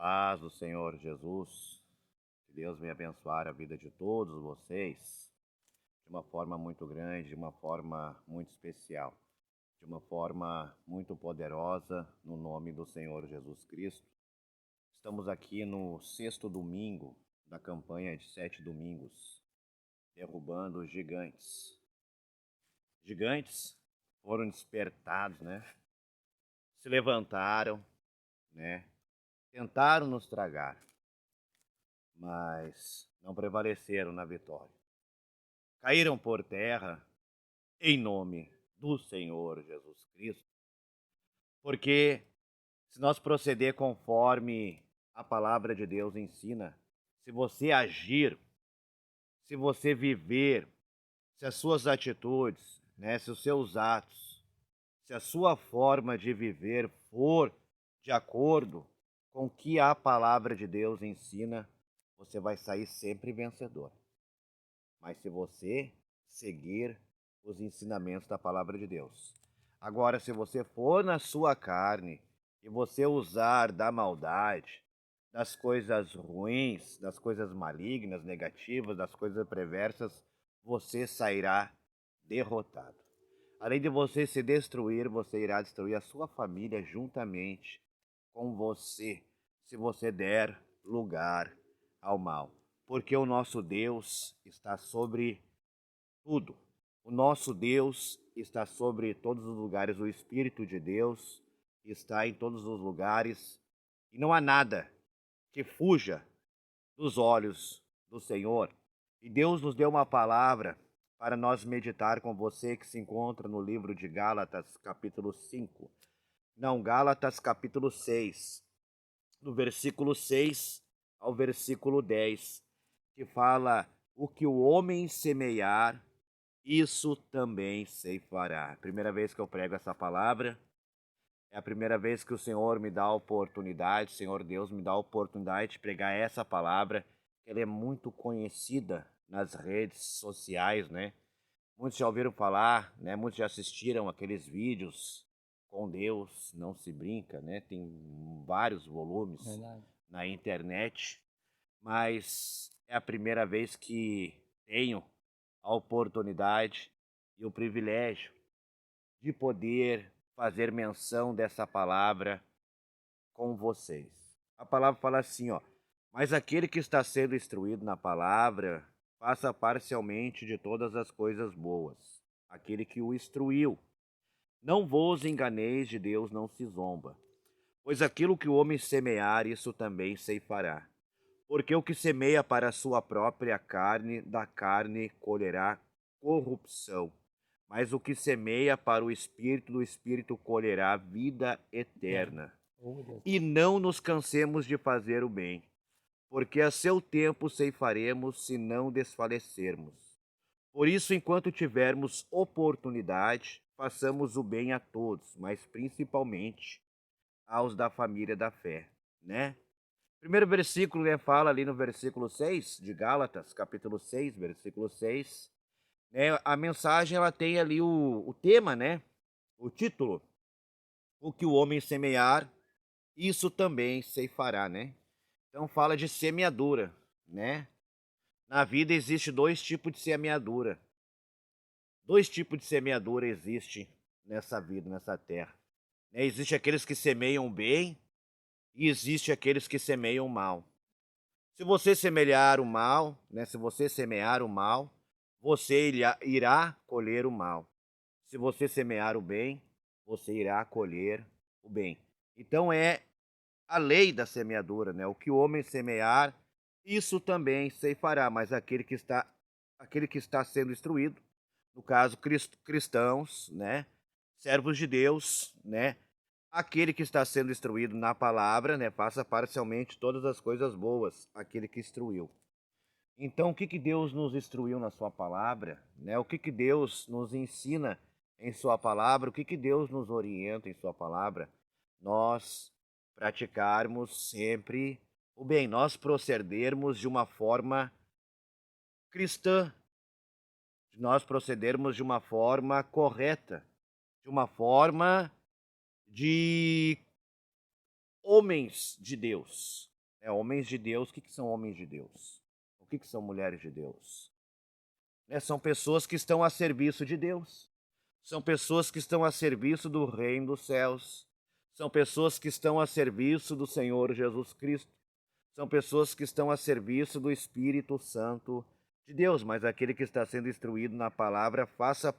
Paz do Senhor Jesus, que Deus venha abençoar a vida de todos vocês de uma forma muito grande, de uma forma muito especial, de uma forma muito poderosa, no nome do Senhor Jesus Cristo. Estamos aqui no sexto domingo da campanha de 7 domingos, derrubando os gigantes. Gigantes foram despertados, né? Se levantaram, né? Tentaram nos tragar, mas não prevaleceram na vitória. Caíram por terra em nome do Senhor Jesus Cristo, porque se nós proceder conforme a palavra de Deus ensina, se você agir, se você viver, se as suas atitudes, né, se os seus atos, se a sua forma de viver for de acordo com o que a palavra de Deus ensina, você vai sair sempre vencedor. Mas se você seguir os ensinamentos da palavra de Deus. Agora, se você for na sua carne e você usar da maldade, das coisas ruins, das coisas malignas, negativas, das coisas perversas, você sairá derrotado. Além de você se destruir, você irá destruir a sua família juntamente com você, se você der lugar ao mal. Porque o nosso Deus está sobre tudo. O nosso Deus está sobre todos os lugares. O Espírito de Deus está em todos os lugares. E não há nada que fuja dos olhos do Senhor. E Deus nos deu uma palavra para nós meditar com você que se encontra no livro de Gálatas, capítulo 5. Não, Gálatas, capítulo 6, do versículo 6 ao versículo 10, que fala: o que o homem semear, isso também ceifará. Primeira vez que eu prego essa palavra, é a primeira vez que o Senhor me dá a oportunidade, o Senhor Deus me dá a oportunidade de pregar essa palavra. Ela é muito conhecida nas redes sociais, né? Muitos já ouviram falar, né? Muitos já assistiram aqueles vídeos com Deus, não se brinca, né? Tem vários volumes Verdade. na internet, mas é a primeira vez que tenho a oportunidade e o privilégio de poder fazer menção dessa palavra com vocês. A palavra fala assim, ó: mas aquele que está sendo instruído na palavra, faça parcialmente de todas as coisas boas. Aquele que o instruiu. Não vos enganeis, de Deus não se zomba. Pois aquilo que o homem semear, isso também ceifará. Porque o que semeia para a sua própria carne, da carne colherá corrupção. Mas o que semeia para o Espírito, do Espírito colherá vida Eterno. eterna. Oh, Deus. E não nos cansemos de fazer o bem, porque a seu tempo ceifaremos se não desfalecermos. Por isso, enquanto tivermos oportunidade, façamos o bem a todos, mas principalmente aos da família da fé, né? Primeiro versículo, né, fala ali no versículo 6 de Gálatas, capítulo 6, versículo 6, né? A mensagem ela tem ali o tema, né? O título: o que o homem semear, isso também ceifará, né? Então fala de semeadura, né? Na vida existe dois tipos de semeadura. Dois tipos de semeadura existe nessa vida, nessa terra. Né? Existe aqueles que semeiam bem e existe aqueles que semeiam mal. Se você semear o mal, né? Se você semear o mal, você irá colher o mal. Se você semear o bem, você irá colher o bem. Então é a lei da semeadura, né? O que o homem semear, isso também ceifará, mas aquele que está sendo instruído, no caso cristãos, né? Servos de Deus, né? Aquele que está sendo instruído na palavra, né? Faça parcialmente todas as coisas boas, aquele que instruiu. Então, o que que Deus nos instruiu na sua palavra, né? O que que Deus nos ensina em sua palavra? O que que Deus nos orienta em sua palavra? Nós praticarmos sempre o bem, nós procedermos de uma forma cristã, nós procedermos de uma forma correta, de uma forma de homens de Deus, Homens de Deus, o que são homens de Deus? O que são mulheres de Deus? São pessoas que estão a serviço de Deus. São pessoas que estão a serviço do reino dos céus. São pessoas que estão a serviço do Senhor Jesus Cristo. São pessoas que estão a serviço do Espírito Santo de Deus. Mas aquele que está sendo instruído na palavra, faça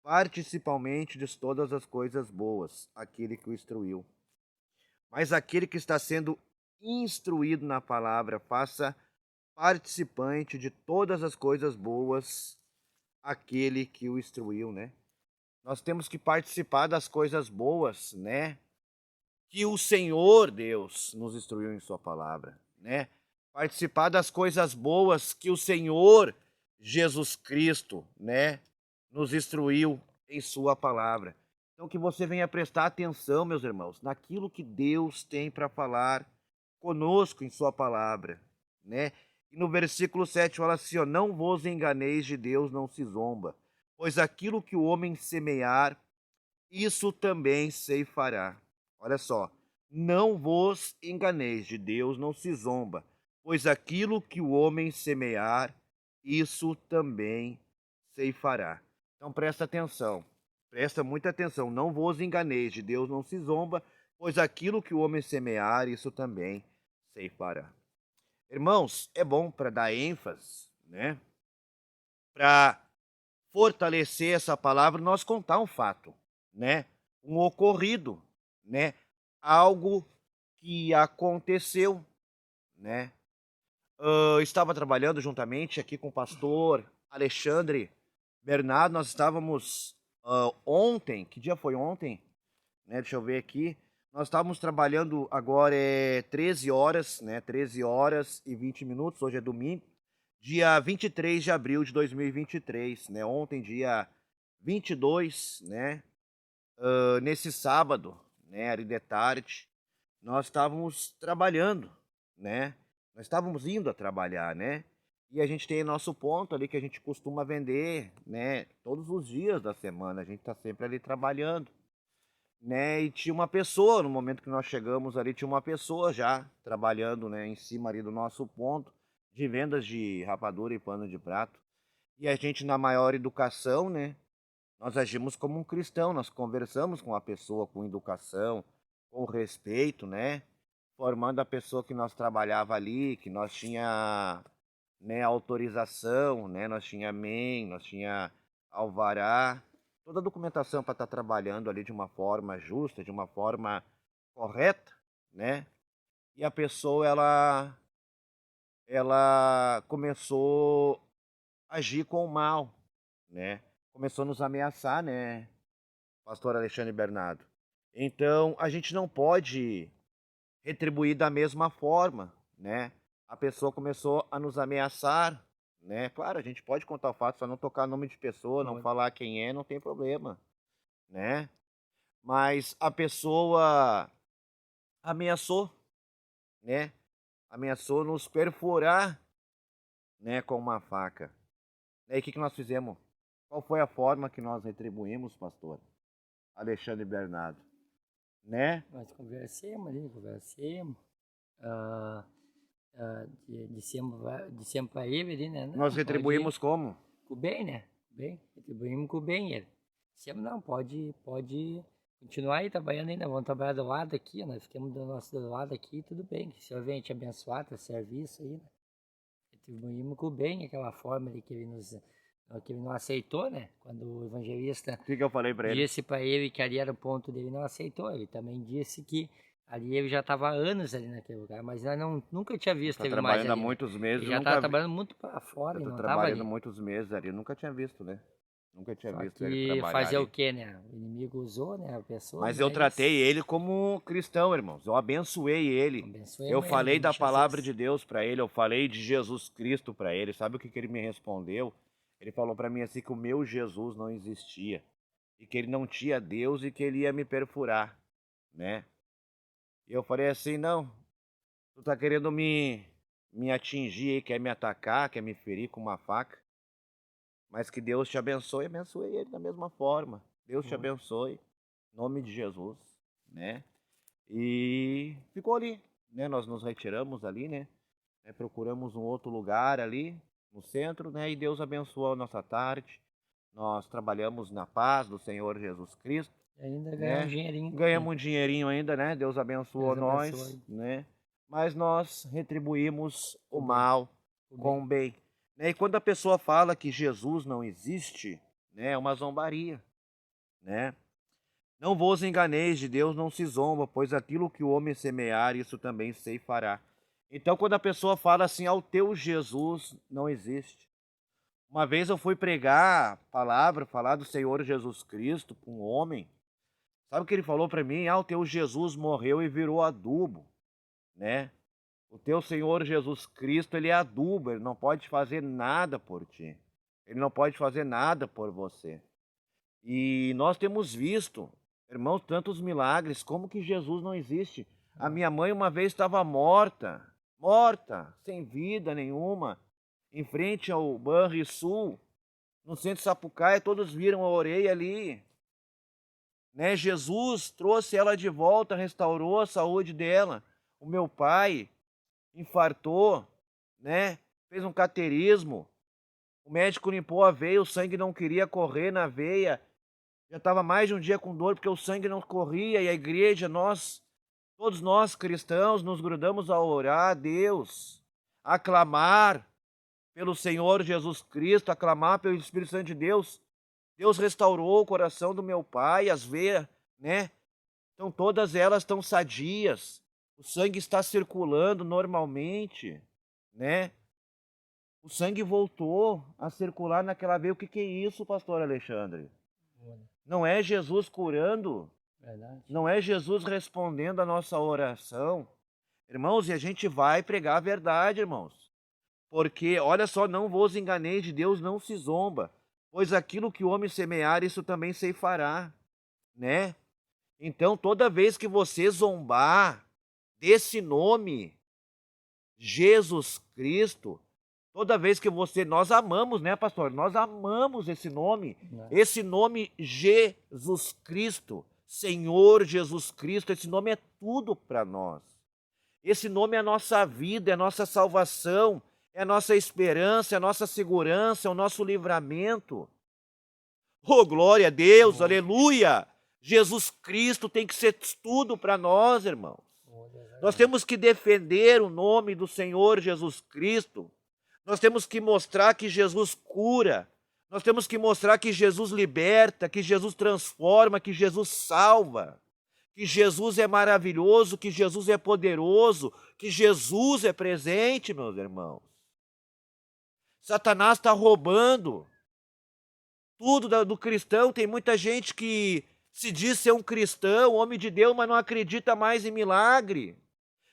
participalmente de todas as coisas boas, aquele que o instruiu. Mas aquele que está sendo instruído na palavra, faça participante de todas as coisas boas, aquele que o instruiu, né? Nós temos que participar das coisas boas, né? Que o Senhor Deus nos instruiu em sua palavra, né? Participar das coisas boas que o Senhor Jesus Cristo, né, nos instruiu em sua palavra. Então que você venha prestar atenção, meus irmãos, naquilo que Deus tem para falar conosco em sua palavra, né? E no versículo 7 fala assim, ó, não vos enganeis, de Deus não se zomba, pois aquilo que o homem semear, isso também ceifará. Olha só, não vos enganeis, de Deus não se zomba, pois aquilo que o homem semear, isso também ceifará. Então presta atenção, presta muita atenção, não vos enganeis, de Deus não se zomba, pois aquilo que o homem semear, isso também ceifará. Irmãos, é bom para dar ênfase, né? Para fortalecer essa palavra, nós contar um fato, né? Um ocorrido, né? Algo que aconteceu, né? Eu estava trabalhando juntamente aqui com o pastor Alexandre Bernardo, nós estávamos ontem, que dia foi ontem? Né? Deixa eu ver aqui. Nós estávamos trabalhando agora 13 horas, né? 13 horas e 20 minutos, hoje é domingo, dia 23 de abril de 2023, né? Ontem, dia 22, né? Nesse sábado, né? Ali de tarde, nós estávamos trabalhando, né? Nós estávamos indo a trabalhar, né? E a gente tem nosso ponto ali que a gente costuma vender, né? Todos os dias da semana, a gente está sempre ali trabalhando, né? E tinha uma pessoa, no momento que nós chegamos ali, tinha uma pessoa já trabalhando, né, em cima ali do nosso ponto de vendas de rapadura e pano de prato. E a gente, na maior educação, né, nós agimos como um cristão, nós conversamos com a pessoa com educação, com respeito, né, formando a pessoa que nós trabalhava ali, que nós tinha, né, autorização, né, nós tinha amém, nós tinha alvará, toda a documentação para estar trabalhando ali de uma forma justa, de uma forma correta, né? E a pessoa ela começou a agir com o mal, né? Começou a nos ameaçar, né, pastor Alexandre Bernardo. Então, a gente não pode retribuir da mesma forma, né? A pessoa começou a nos ameaçar, né? Claro, a gente pode contar o fato, só não tocar nome de pessoa, não falar quem é, não tem problema, né? Mas a pessoa ameaçou, né? Ameaçou nos perfurar, né, com uma faca. E aí o que nós fizemos? Qual foi a forma que nós retribuímos, pastor Alexandre Bernardo? Né? Nós conversemos ali, dissemos para ele ali, né? Nós retribuímos como? Com o bem, né? Bem, retribuímos com o bem ele. Dissemos, não, pode continuar aí trabalhando ainda, vamos trabalhar do lado aqui, nós ficamos do nosso lado aqui, tudo bem, que o senhor venha te abençoar, teu serviço aí, né? Retribuímos com o bem, aquela forma ali que ele não aceitou, né? Quando o evangelista O que eu falei para ele? disse para ele que ali era o ponto dele, não aceitou. Ele também disse que ali ele já estava há anos ali naquele lugar, mas eu nunca tinha visto Tá ele mais trabalhando há ali, né? muitos meses, Ele já estava trabalhando muito para fora e eu tô não estava trabalhando ali. muitos meses ali, nunca tinha visto, né? Nunca tinha Só visto ele que trabalhar fazer ali. o quê, né? O inimigo usou, né, a pessoa, Mas eu tratei ele como cristão, irmãos. Eu abençoei ele. Eu abençoemos ele, falei em nome da de palavra Jesus. de Deus para ele, eu falei de Jesus Cristo para ele. Sabe o que ele me respondeu? Ele falou para mim assim que o meu Jesus não existia e que ele não tinha Deus e que ele ia me perfurar, né? E eu falei assim, não, tu tá querendo me atingir aí, quer me atacar, quer me ferir com uma faca, mas que Deus te abençoe. Abençoei ele da mesma forma. Deus te abençoe, em nome de Jesus, né? E ficou ali. né, nós nos retiramos ali, né, procuramos um outro lugar ali no centro, né, e Deus abençoou a nossa tarde. Nós trabalhamos na paz do Senhor Jesus Cristo, E ainda ganhar um né? dinheirinho também. Ganhamos um dinheirinho ainda, né? Deus abençoou Deus abençoe. nós, né? Mas nós retribuímos o O bem. mal O com bem. o bem. Né? E quando a pessoa fala que Jesus não existe, né, é uma zombaria, né? Não vos enganeis, de Deus não se zomba, pois aquilo que o homem semear, isso também ceifará. Então, quando a pessoa fala assim, ao teu Jesus não existe. Uma vez eu fui pregar a palavra, falar do Senhor Jesus Cristo para um homem. Sabe o que ele falou para mim? Ah, o teu Jesus morreu e virou adubo, né? O teu Senhor Jesus Cristo, ele é adubo, ele não pode fazer nada por ti. Ele não pode fazer nada por você. E nós temos visto, irmãos, tantos milagres, como que Jesus não existe. A minha mãe uma vez estava morta, sem vida nenhuma, em frente ao Banrisul, no centro de Sapucaia, todos viram a orelha ali, né? Jesus trouxe ela de volta, restaurou a saúde dela. O meu pai infartou, né? Fez um cateterismo. O médico limpou a veia, o sangue não queria correr na veia. Já estava mais de um dia com dor porque o sangue não corria, e a igreja, todos nós cristãos, nos grudamos a orar a Deus, a clamar pelo Senhor Jesus Cristo, a clamar pelo Espírito Santo de Deus. Deus restaurou o coração do meu pai, as veias, né? Então todas elas estão sadias. O sangue está circulando normalmente, né? O sangue voltou a circular naquela veia. O que é isso, pastor Alexandre? Não é Jesus curando? Verdade. Não é Jesus respondendo a nossa oração? Irmãos, e a gente vai pregar a verdade, irmãos. Porque, olha só, não vos enganeis, de Deus não se zomba. Pois aquilo que o homem semear, isso também ceifará, né? Então, toda vez que você zombar desse nome, Jesus Cristo, toda vez que nós amamos, né, pastor? Nós amamos esse nome Jesus Cristo, Senhor Jesus Cristo, esse nome é tudo para nós. Esse nome é a nossa vida, é a nossa salvação, é a nossa esperança, é a nossa segurança, é o nosso livramento. Oh, glória a Deus, aleluia! Jesus Cristo tem que ser tudo para nós, irmãos. Nós temos que defender o nome do Senhor Jesus Cristo. Nós temos que mostrar que Jesus cura. Nós temos que mostrar que Jesus liberta, que Jesus transforma, que Jesus salva. Que Jesus é maravilhoso, que Jesus é poderoso, que Jesus é presente, meus irmãos. Satanás está roubando tudo do cristão. Tem muita gente que se diz ser um cristão, homem de Deus, mas não acredita mais em milagre.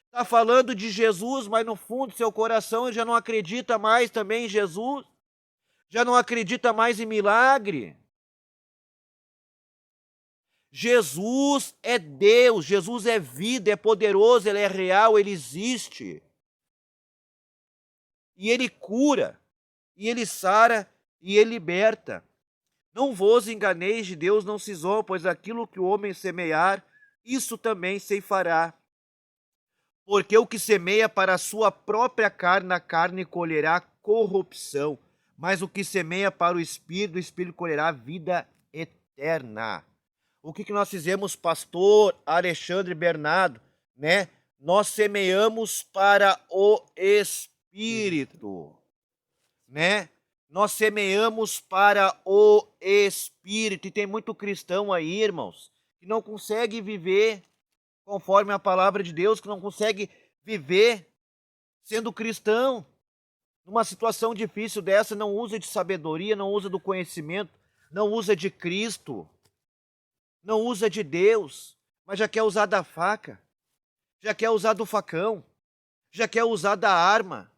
Está falando de Jesus, mas no fundo do seu coração já não acredita mais também em Jesus. Já não acredita mais em milagre. Jesus é Deus, Jesus é vida, é poderoso, Ele é real, Ele existe. E Ele cura, e Ele sara, e Ele liberta. Não vos enganeis, de Deus não se zomba, pois aquilo que o homem semear, isso também ceifará. Porque o que semeia para a sua própria carne, a carne colherá corrupção. Mas o que semeia para o Espírito colherá vida eterna. O que nós fizemos, pastor Alexandre Bernardo, né? Nós semeamos para o Espírito, né? Nós semeamos para o Espírito. E tem muito cristão aí, irmãos, que não consegue viver conforme a palavra de Deus, que não consegue viver sendo cristão. Numa situação difícil dessa, não usa de sabedoria, não usa do conhecimento, não usa de Cristo, não usa de Deus, mas já quer usar da faca, já quer usar do facão, já quer usar da arma.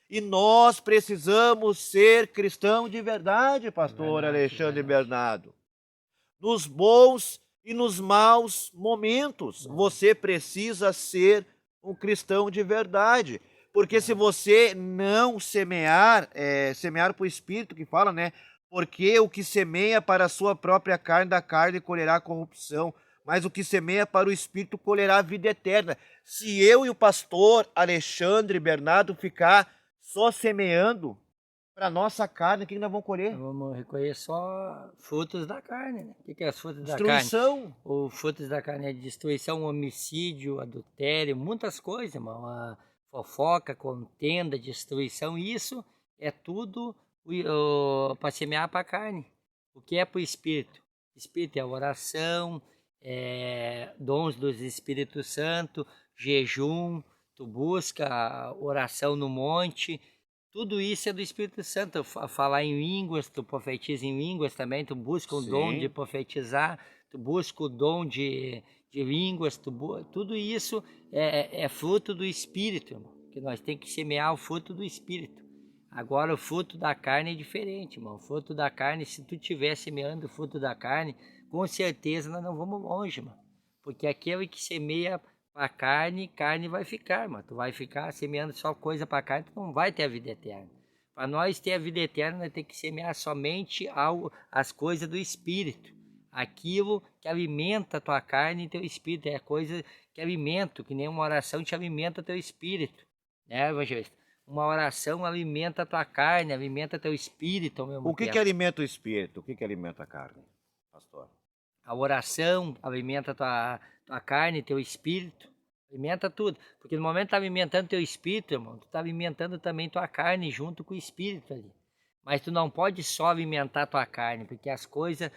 E nós precisamos ser cristão de verdade, pastor Alexandre Bernardo. Nos bons e nos maus momentos, você precisa ser um cristão de verdade. Porque se você não semear, semear para o Espírito que fala, né? Porque o que semeia para a sua própria carne, da carne colherá corrupção. mas o que semeia para o Espírito colherá a vida eterna. Se eu e o pastor Alexandre Bernardo ficar só semeando para a nossa carne, o que nós vamos colher? Vamos recolher só frutos da carne, né? O que é os frutos da carne? Destruição. O frutos da carne é destruição, homicídio, adultério, muitas coisas, irmão. A fofoca, contenda, destruição, isso é tudo para semear para a carne. O que é para o Espírito? Espírito é oração, dons do Espírito Santo, jejum, tu busca oração no monte. Tudo isso é do Espírito Santo. Falar em línguas, tu profetiza em línguas também, tu busca o dom de profetizar, tu busca o dom de línguas, tudo isso é fruto do Espírito, irmão, que nós temos que semear o fruto do Espírito. Agora o fruto da carne é diferente, irmão. O fruto da carne, se tu estiver semeando o fruto da carne, com certeza nós não vamos longe, irmão. Porque aquele que semeia para carne, carne vai ficar, mano. Tu vai ficar semeando só coisa para carne, tu não vai ter a vida eterna. Para nós ter a vida eterna, nós temos que semear somente as coisas do Espírito. Aquilo que alimenta a tua carne e teu espírito. É coisa que alimenta, que nem uma oração te alimenta teu espírito. Né, evangelista? Uma oração alimenta a tua carne, alimenta teu espírito ao mesmo tempo. O que alimenta o espírito? O que alimenta a carne, pastor? A oração alimenta tua carne, teu espírito, alimenta tudo. Porque no momento que tá alimentando teu espírito, irmão, tu tá alimentando também tua carne junto com o espírito ali. Mas tu não pode só alimentar tua carne, porque as coisas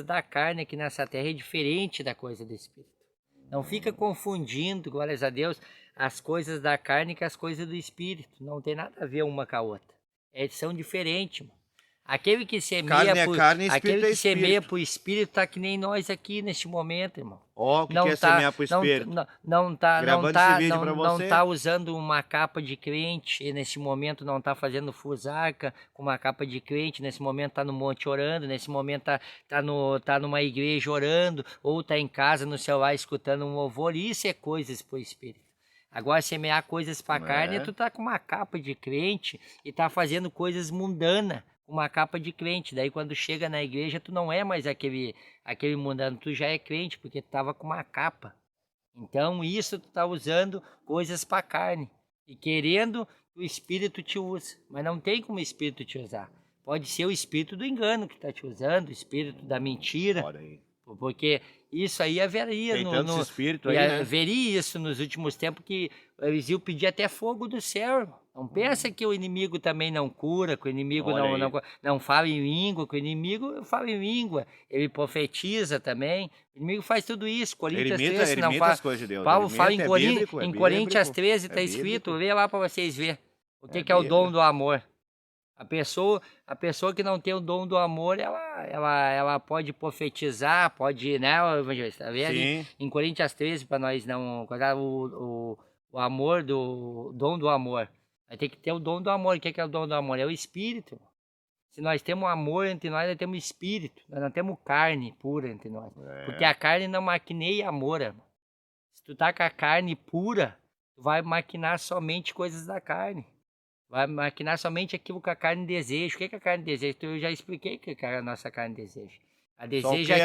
da carne aqui nessa terra é diferente da coisa do espírito. Não fica confundindo, glórias a Deus, as coisas da carne com as coisas do espírito. Não tem nada a ver uma com a outra. São diferentes, mano. Aquele que semeia para o espírito está que nem nós aqui neste momento, irmão. Ó, o que é semear para o espírito? Não tá usando uma capa de crente, e nesse momento não está fazendo fusarca com uma capa de crente, nesse momento está no monte orando, nesse momento tá numa igreja orando, ou está em casa no celular escutando um louvor. Isso é coisas para o espírito. Agora, semear coisas para a carne, tu tá com uma capa de crente e tá fazendo coisas mundanas, uma capa de crente. Daí quando chega na igreja, tu não é mais aquele mundano, tu já é crente, porque tu tava com uma capa. Então isso tu tá usando coisas para carne e querendo que o espírito te use, mas não tem como o espírito te usar. Pode ser o espírito do engano que tá te usando, o espírito da mentira. Olha aí. Porque isso aí haveria veria isso nos últimos tempos, que eles iam pedir até fogo do céu. Não pensa que o inimigo também não cura, que o inimigo não fala em língua, que o inimigo fala em língua, ele profetiza também. O inimigo faz tudo isso. Coríntios 13 não fala. De Deus. Paulo fala em Coríntios 13 está escrito, lê lá para vocês verem o que é o dom do amor. A pessoa que não tem o dom do amor, ela pode profetizar, pode, né, evangelista? Vê ali em Coríntios 13, para nós não o amor, do dom do amor. Vai ter que ter o dom do amor. O que é o dom do amor? É o espírito. Se nós temos amor entre nós temos espírito. Nós não temos carne pura entre nós. Porque a carne não maquineia amor, irmão. Se tu tá com a carne pura, tu vai maquinar somente coisas da carne. Vai maquinar somente aquilo que a carne deseja. O que a carne deseja? Eu já expliquei o que a nossa carne deseja. Ela deseja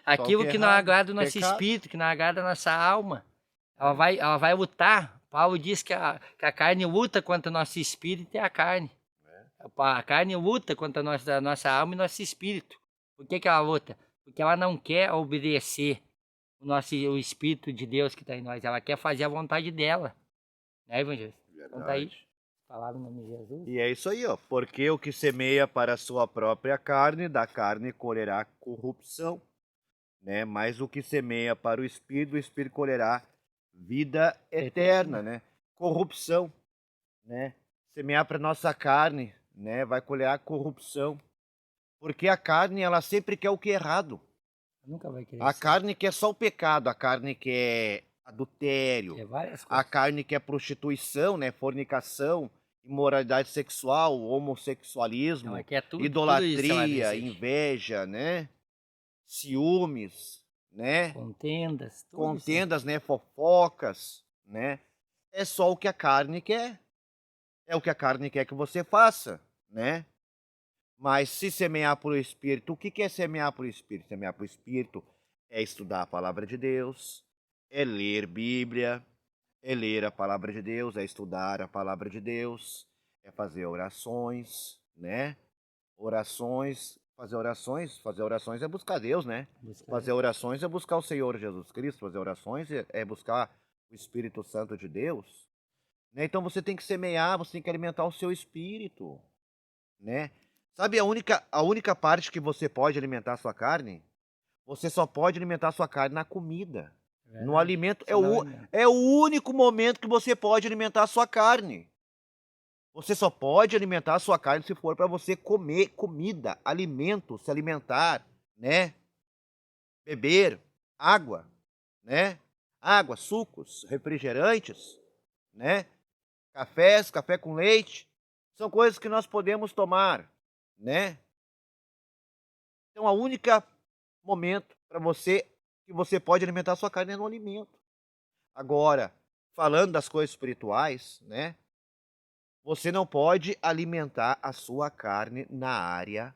aquilo que não agrada o nosso espírito, que não agrada a nossa alma. Ela vai lutar. Paulo diz que a carne luta contra o nosso espírito e a carne. A carne luta contra a nossa alma e nosso espírito. Por que ela luta? Porque ela não quer obedecer o espírito de Deus que está em nós. Ela quer fazer a vontade dela. Né, evangelista? Então tá aí. Palavra em nome de Jesus. E é isso aí, ó. Porque o que semeia para a sua própria carne, da carne colherá corrupção, né? Mas o que semeia para o espírito colherá vida eterna, né? Corrupção, né? Semear para nossa carne, né? Vai colher a corrupção. Porque a carne, ela sempre quer o que é errado. Nunca vai querer. A carne quer só o pecado, a carne quer adultério, a carne quer prostituição, né? Fornicação, imoralidade sexual, homossexualismo, idolatria, inveja, né? Ciúmes, né? Contendas, né? Fofocas, né? É só o que a carne quer. É o que a carne quer que você faça, né? Mas se semear para o Espírito, o que é semear para o Espírito? Semear para o Espírito é estudar a palavra de Deus, é ler Bíblia, é ler a palavra de Deus, é estudar a palavra de Deus, é fazer orações, né? Fazer orações é buscar Deus, né? Buscar Fazer orações é buscar o Senhor Jesus Cristo, fazer orações é buscar o Espírito Santo de Deus, né? Então você tem que semear, você tem que alimentar o seu espírito, né? Sabe a única parte que você pode alimentar a sua carne? Você só pode alimentar a sua carne na comida. é No verdade. alimento Senão alimenta. é o único momento que você pode alimentar a sua carne. Você só pode alimentar a sua carne se for para você comer comida, alimento, se alimentar, né? Beber água, né? Água, sucos, refrigerantes, né? Cafés, café com leite, são coisas que nós podemos tomar, né? Então, a única momento para você que você pode alimentar a sua carne é no alimento. Agora, falando das coisas espirituais, né? Você não pode alimentar a sua carne na área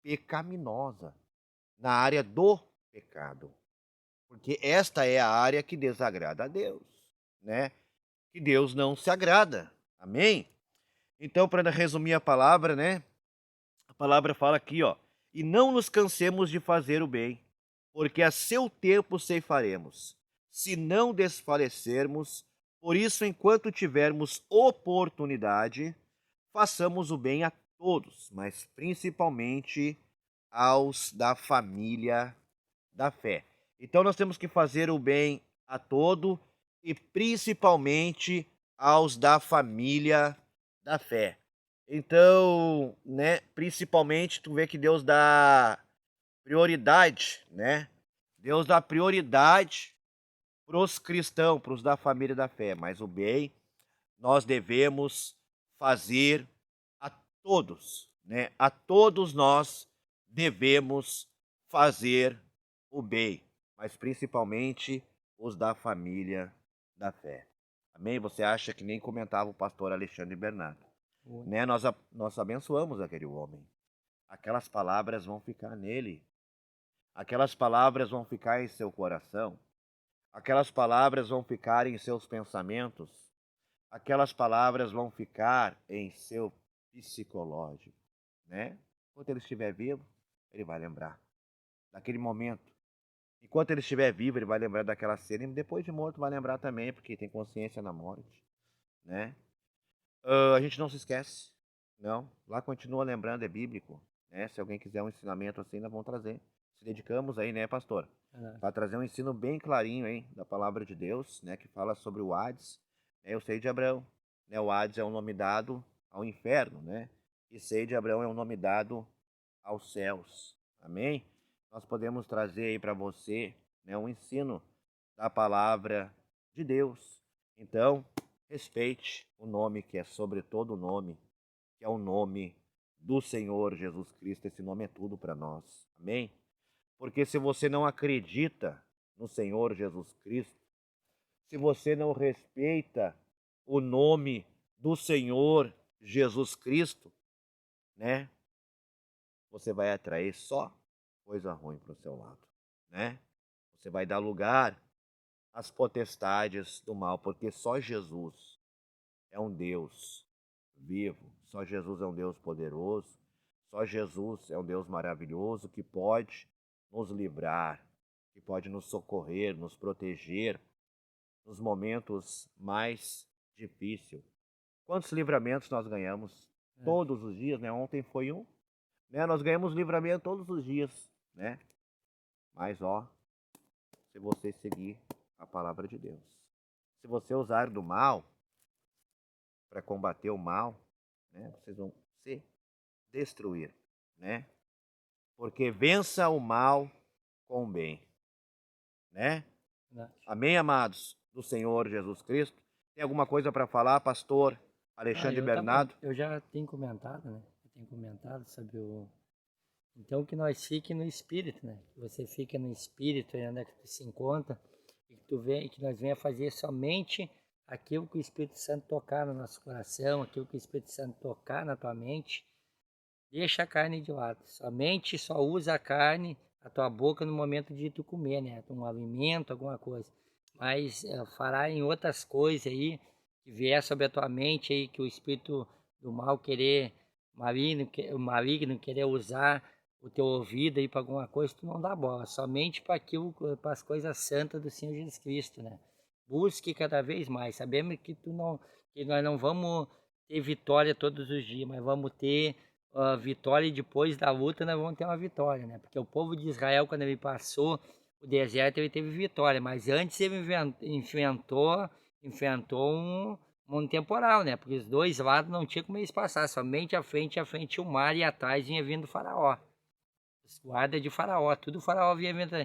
pecaminosa, na área do pecado, porque esta é a área que desagrada a Deus, né? Que Deus não se agrada. Amém? Então, para resumir a palavra, né? A palavra fala aqui, ó: "E não nos cansemos de fazer o bem, porque a seu tempo ceifaremos, se não desfalecermos. Por isso, enquanto tivermos oportunidade, façamos o bem a todos, mas principalmente aos da família da fé." Então nós temos que fazer o bem a todo e principalmente aos da família da fé. Então, né, principalmente tu vê que Deus dá prioridade, né? Deus dá prioridade para os cristãos, para os da família da fé, mas o bem nós devemos fazer a todos, né? A todos nós devemos fazer o bem, mas principalmente os da família da fé. Amém? Você acha que nem comentava o pastor Alexandre Bernardo, Ui. né? Nós abençoamos aquele homem. Aquelas palavras vão ficar nele. Aquelas palavras vão ficar em seu coração. Aquelas palavras vão ficar em seus pensamentos. Aquelas palavras vão ficar em seu psicológico, né? Enquanto ele estiver vivo, ele vai lembrar daquele momento. Enquanto ele estiver vivo, ele vai lembrar daquela cena, e depois de morto vai lembrar também, porque tem consciência na morte, né? A gente não se esquece, não. Lá continua lembrando, é bíblico, né? Se alguém quiser um ensinamento assim, nós vamos trazer. Se dedicamos aí, né, pastor? Verdade. Para trazer um ensino bem clarinho, hein, da palavra de Deus, né, que fala sobre o Hades, né, o seio de Abraão, né? O Hades é um nome dado ao inferno, né? E seio de Abraão é um nome dado aos céus. Amém? Nós podemos trazer aí para você, né, um ensino da palavra de Deus. Então, respeite o nome que é sobre todo nome, que é o nome do Senhor Jesus Cristo. Esse nome é tudo para nós. Amém? Porque se você não acredita no Senhor Jesus Cristo, se você não respeita o nome do Senhor Jesus Cristo, né? Você vai atrair só coisa ruim para o seu lado, né? Você vai dar lugar às potestades do mal, porque só Jesus é um Deus vivo, só Jesus é um Deus poderoso, só Jesus é um Deus maravilhoso que pode nos livrar, que pode nos socorrer, nos proteger nos momentos mais difíceis. Quantos livramentos nós ganhamos todos os dias, né? Ontem foi um, né? Nós ganhamos livramento todos os dias, né? Mas ó, se você seguir a palavra de Deus, se você usar do mal para combater o mal, né? Vocês vão se destruir, né? Porque vença o mal com o bem, né? Verdade. Amém, amados do Senhor Jesus Cristo? Tem alguma coisa para falar, pastor Alexandre Bernardo? Eu já tenho comentado, né? Eu tenho comentado sobre o. Então que nós fique no espírito, né? Que você fique no espírito, aí onde é que tu se encontra, e que tu vem, que nós venha fazer somente aquilo que o Espírito Santo tocar no nosso coração, aquilo que o Espírito Santo tocar na tua mente. Deixa a carne de lado. Somente só usa a carne a tua boca no momento de tu comer, né? Um alimento, alguma coisa. Mas fará em outras coisas aí, que vier sobre a tua mente aí, que o espírito do mal querer, maligno querer usar o teu ouvido aí para alguma coisa, tu não dá bola, somente para aquilo, para as coisas santas do Senhor Jesus Cristo, né? Busque cada vez mais. Sabemos que nós não vamos ter vitória todos os dias, mas vamos ter vitória, e depois da luta nós vamos ter uma vitória, né? Porque o povo de Israel, quando ele passou o deserto, ele teve vitória, mas antes ele enfrentou um temporal, né? Porque os dois lados não tinha como eles passar, somente à frente o mar, e atrás vinha vindo o faraó, os guardas de faraó, tudo o faraó vinha vindo.